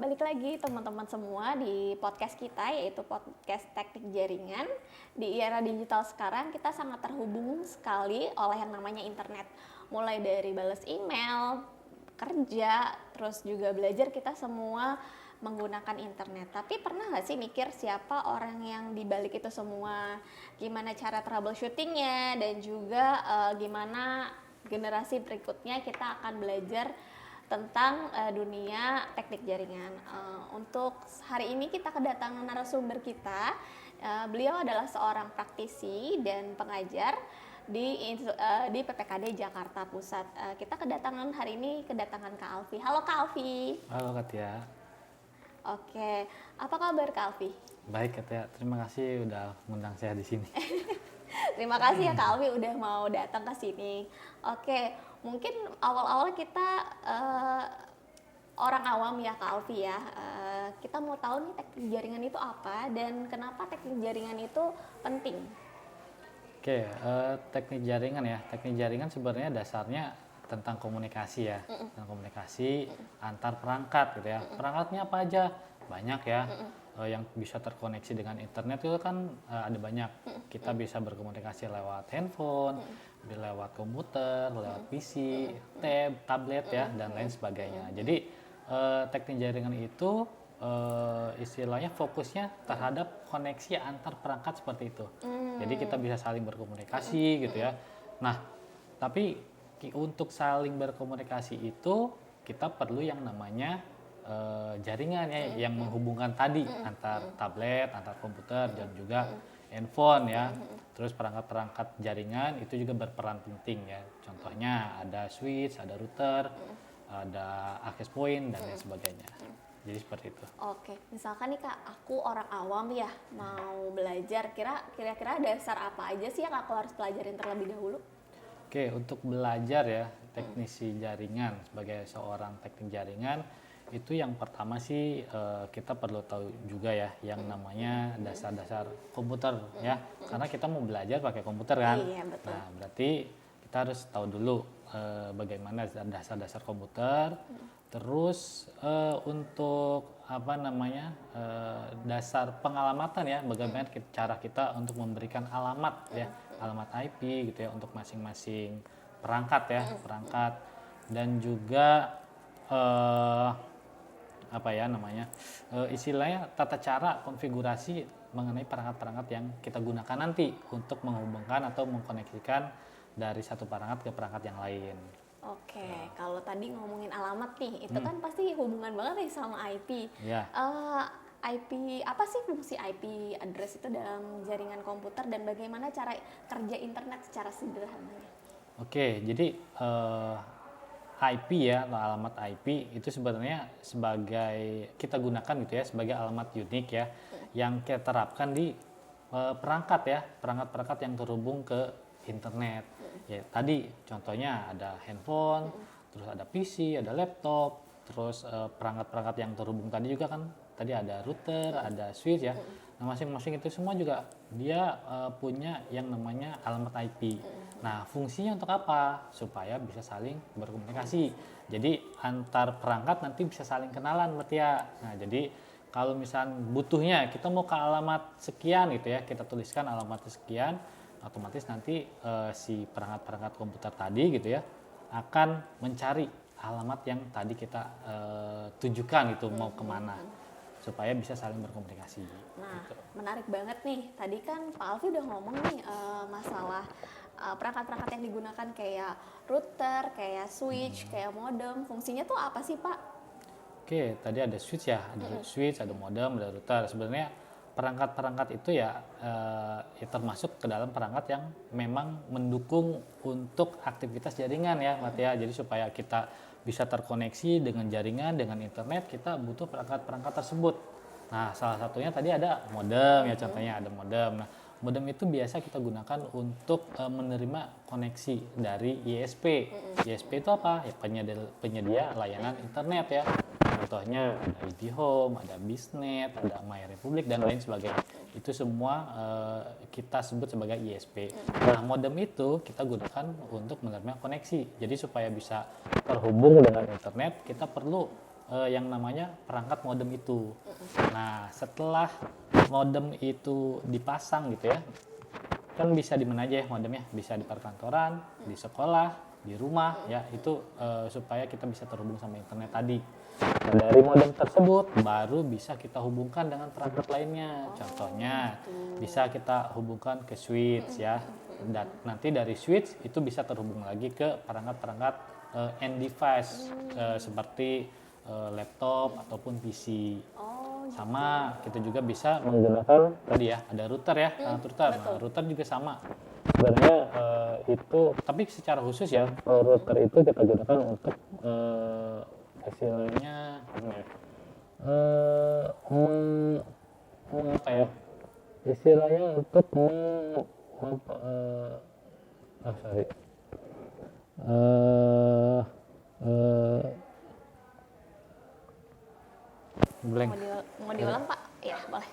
balik lagi teman-teman semua di podcast kita, yaitu podcast Teknik Jaringan. Di era digital sekarang kita sangat terhubung sekali oleh yang namanya internet. Mulai dari balas email, kerja, terus juga belajar, kita semua menggunakan internet. Tapi pernah nggak sih mikir siapa orang yang dibalik itu semua? Gimana cara troubleshootingnya, dan juga gimana generasi berikutnya kita akan belajar tentang dunia teknik jaringan. Untuk hari ini kita kedatangan narasumber kita. Beliau adalah seorang praktisi dan pengajar di PPKD Jakarta Pusat. Kita kedatangan hari ini Kak Alfi. Halo Kak Alfi. Halo Katia. Oke, apa kabar Kak Alfi? Baik Katia, terima kasih udah mengundang saya di sini. Terima kasih ya Kak Alfi udah mau datang ke sini. Oke, mungkin awal-awal kita orang awam ya Kak Alfi ya. Kita mau tahu nih teknik jaringan itu apa dan kenapa teknik jaringan itu penting. Oke, teknik jaringan ya. Teknik jaringan sebenarnya dasarnya tentang komunikasi ya. Tentang komunikasi antar perangkat gitu ya. Perangkatnya apa aja? Banyak ya. Yang bisa terkoneksi dengan internet itu kan ada banyak. Kita bisa berkomunikasi lewat handphone, lewat komputer, lewat PC, tablet ya, dan lain sebagainya. Jadi teknik jaringan itu istilahnya fokusnya terhadap koneksi antar perangkat seperti itu. Jadi kita bisa saling berkomunikasi gitu ya. Nah, tapi untuk saling berkomunikasi itu kita perlu yang namanya jaringan ya, yang menghubungkan tadi antar tablet, antar komputer, dan juga handphone ya. Terus perangkat-perangkat jaringan itu juga berperan penting ya. Contohnya ada switch, ada router, ada access point, dan lain sebagainya. Jadi seperti itu. Oke, misalkan nih Kak, aku orang awam ya mau belajar, kira-kira dasar apa aja sih yang aku harus pelajarin terlebih dahulu? Oke, untuk belajar ya teknisi jaringan sebagai seorang teknik jaringan, itu yang pertama sih kita perlu tahu juga ya yang namanya dasar-dasar komputer ya, karena kita mau belajar pakai komputer kan. Iya, betul. Nah, berarti kita harus tahu dulu bagaimana dasar-dasar komputer. Terus untuk apa namanya dasar pengalamatan ya, bagaimana cara kita untuk memberikan alamat ya, alamat IP gitu ya untuk masing-masing perangkat ya, perangkat, dan juga apa ya namanya istilahnya tata cara konfigurasi mengenai perangkat-perangkat yang kita gunakan nanti untuk menghubungkan atau mengkoneksikan dari satu perangkat ke perangkat yang lain. Oke, kalau tadi ngomongin alamat nih, itu kan pasti hubungan banget nih sama IP. Ya. IP, apa sih fungsi IP address itu dalam jaringan komputer dan bagaimana cara kerja internet secara sederhananya? Oke, jadi IP ya, atau alamat IP itu sebenarnya sebagai kita gunakan gitu ya sebagai alamat unik ya, yang kita terapkan di perangkat ya, perangkat-perangkat yang terhubung ke internet. Ya, tadi contohnya ada handphone, terus ada PC, ada laptop, terus perangkat-perangkat yang terhubung tadi juga kan, tadi ada router, ada switch ya. Nah, masing-masing itu semua juga dia punya yang namanya alamat IP. Nah, fungsinya untuk apa? Supaya bisa saling berkomunikasi. Jadi antar perangkat nanti bisa saling kenalan berarti ya. Nah, jadi kalau misalnya butuhnya kita mau ke alamat sekian gitu ya, kita tuliskan alamat sekian, otomatis nanti si perangkat-perangkat komputer tadi gitu ya akan mencari alamat yang tadi kita tujukan gitu mau kemana, supaya bisa saling berkomunikasi. Nah, gitu. menarik banget nih. Tadi kan Pak Alfi udah ngomong nih masalah perangkat-perangkat yang digunakan kayak router, kayak switch, kayak modem. Fungsinya tuh apa sih Pak? Oke, tadi ada switch ya, ada switch, ada modem, ada router. Sebenarnya perangkat-perangkat itu ya termasuk ke dalam perangkat yang memang mendukung untuk aktivitas jaringan ya, Matia. Jadi supaya kita bisa terkoneksi dengan jaringan, dengan internet, kita butuh perangkat-perangkat tersebut. Nah, salah satunya tadi ada modem ya, contohnya ada modem. Nah, modem itu biasa kita gunakan untuk menerima koneksi dari ISP. ISP itu apa? Ya, penyedia layanan internet ya. Contohnya ada IDHome, ada Biznet, ada MyRepublik, dan lain sebagainya. Itu semua kita sebut sebagai ISP. Nah, modem itu kita gunakan untuk menerima koneksi. Jadi supaya bisa terhubung dengan internet, kita perlu yang namanya perangkat modem itu. Nah, setelah modem itu dipasang gitu ya, kan bisa di mana aja ya modemnya, bisa di perkantoran, di sekolah, di rumah ya, itu supaya kita bisa terhubung sama internet tadi. Nah, dari modem tersebut baru bisa kita hubungkan dengan perangkat lainnya. Contohnya bisa kita hubungkan ke switch ya. Dan nanti dari switch itu bisa terhubung lagi ke perangkat-perangkat end device seperti laptop ataupun PC. Sama kita juga bisa menggunakan tadi ya, ada router ya, router. Nah, router juga sama. Sebenarnya itu, tapi secara khusus ya, router itu kita gunakan untuk istilahnya apa ya? Istilahnya untuk sorry. Blank. Mau diulang Pak? Ya boleh.